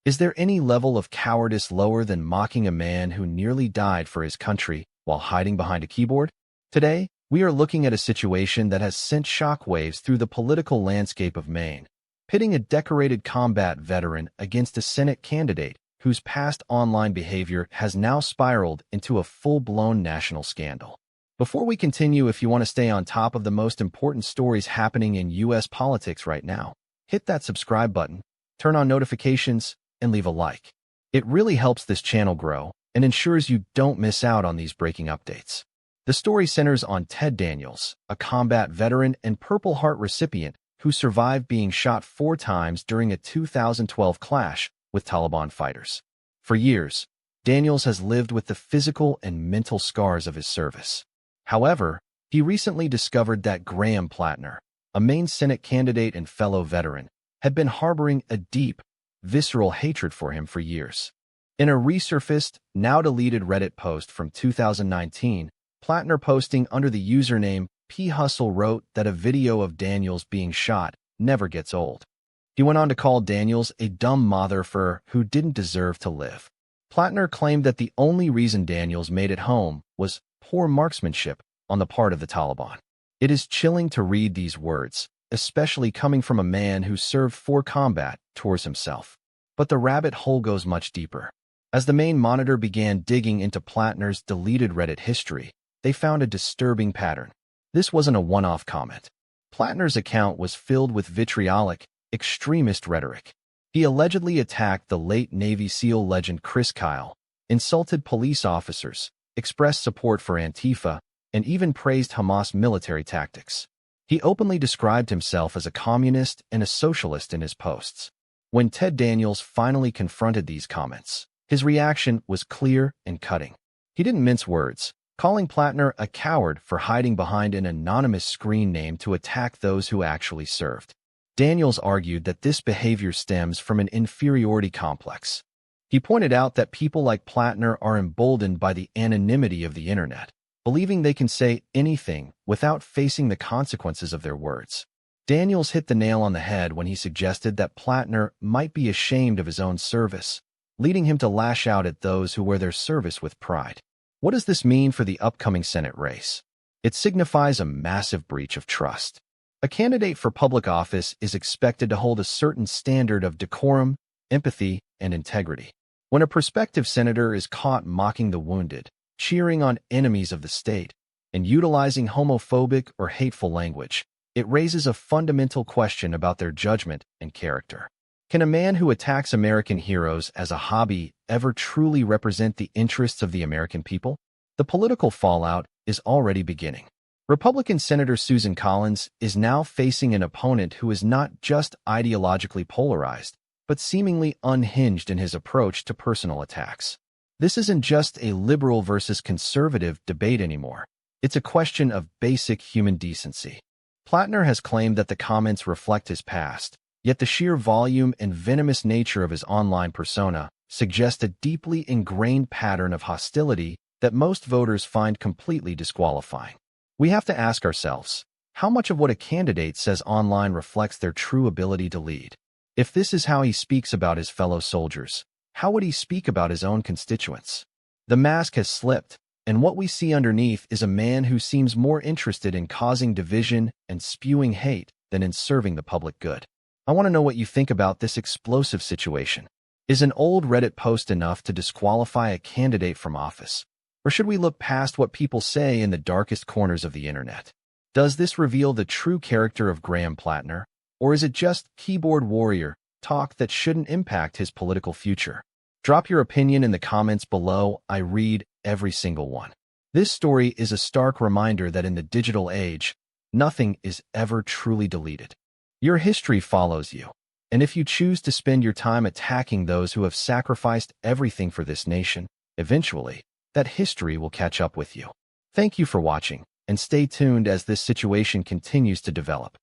Is there any level of cowardice lower than mocking a man who nearly died for his country while hiding behind a keyboard? Today, we are looking at a situation that has sent shockwaves through the political landscape of Maine, pitting a decorated combat veteran against a Senate candidate whose past online behavior has now spiraled into a full-blown national scandal. Before we continue, if you want to stay on top of the most important stories happening in U.S. politics right now, hit that subscribe button, turn on notifications, and leave a like. It really helps this channel grow and ensures you don't miss out on these breaking updates. The story centers on Ted Daniels, a combat veteran and Purple Heart recipient who survived being shot 4 times during a 2012 clash with Taliban fighters. For years, Daniels has lived with the physical and mental scars of his service. However, he recently discovered that Graham Plattner, a Maine Senate candidate and fellow veteran, had been harboring a deep, visceral hatred for him for years. In a resurfaced, now-deleted Reddit post from 2019, Plattner, posting under the username P-Hustle, wrote that a video of Daniels being shot never gets old. He went on to call Daniels a dumb motherfucker who didn't deserve to live. Plattner claimed that the only reason Daniels made it home was poor marksmanship on the part of the Taliban. It is chilling to read these words, especially coming from a man who served 4 combat tours himself. But the rabbit hole goes much deeper. As the Maine Monitor began digging into Plattner's deleted Reddit history, they found a disturbing pattern. This wasn't a one-off comment. Plattner's account was filled with vitriolic, extremist rhetoric. He allegedly attacked the late Navy SEAL legend Chris Kyle, insulted police officers, expressed support for Antifa, and even praised Hamas military tactics. He openly described himself as a communist and a socialist in his posts. When Ted Daniels finally confronted these comments, his reaction was clear and cutting. He didn't mince words, calling Plattner a coward for hiding behind an anonymous screen name to attack those who actually served. Daniels argued that this behavior stems from an inferiority complex. He pointed out that people like Plattner are emboldened by the anonymity of the internet, believing they can say anything without facing the consequences of their words. Daniels hit the nail on the head when he suggested that Plattner might be ashamed of his own service, leading him to lash out at those who wear their service with pride. What does this mean for the upcoming Senate race? It signifies a massive breach of trust. A candidate for public office is expected to hold a certain standard of decorum, empathy, and integrity. When a prospective senator is caught mocking the wounded, cheering on enemies of the state, and utilizing homophobic or hateful language, it raises a fundamental question about their judgment and character. Can a man who attacks American heroes as a hobby ever truly represent the interests of the American people? The political fallout is already beginning. Republican Senator Susan Collins is now facing an opponent who is not just ideologically polarized, but seemingly unhinged in his approach to personal attacks. This isn't just a liberal versus conservative debate anymore. It's a question of basic human decency. Plattner has claimed that the comments reflect his past, yet the sheer volume and venomous nature of his online persona suggest a deeply ingrained pattern of hostility that most voters find completely disqualifying. We have to ask ourselves, how much of what a candidate says online reflects their true ability to lead? If this is how he speaks about his fellow soldiers, how would he speak about his own constituents? The mask has slipped, and what we see underneath is a man who seems more interested in causing division and spewing hate than in serving the public good. I want to know what you think about this explosive situation. Is an old Reddit post enough to disqualify a candidate from office? Or should we look past what people say in the darkest corners of the internet? Does this reveal the true character of Graham Plattner? Or is it just keyboard warrior talk that shouldn't impact his political future? Drop your opinion in the comments below. I read every single one. This story is a stark reminder that in the digital age, nothing is ever truly deleted. Your history follows you, and if you choose to spend your time attacking those who have sacrificed everything for this nation, eventually, that history will catch up with you. Thank you for watching, and stay tuned as this situation continues to develop.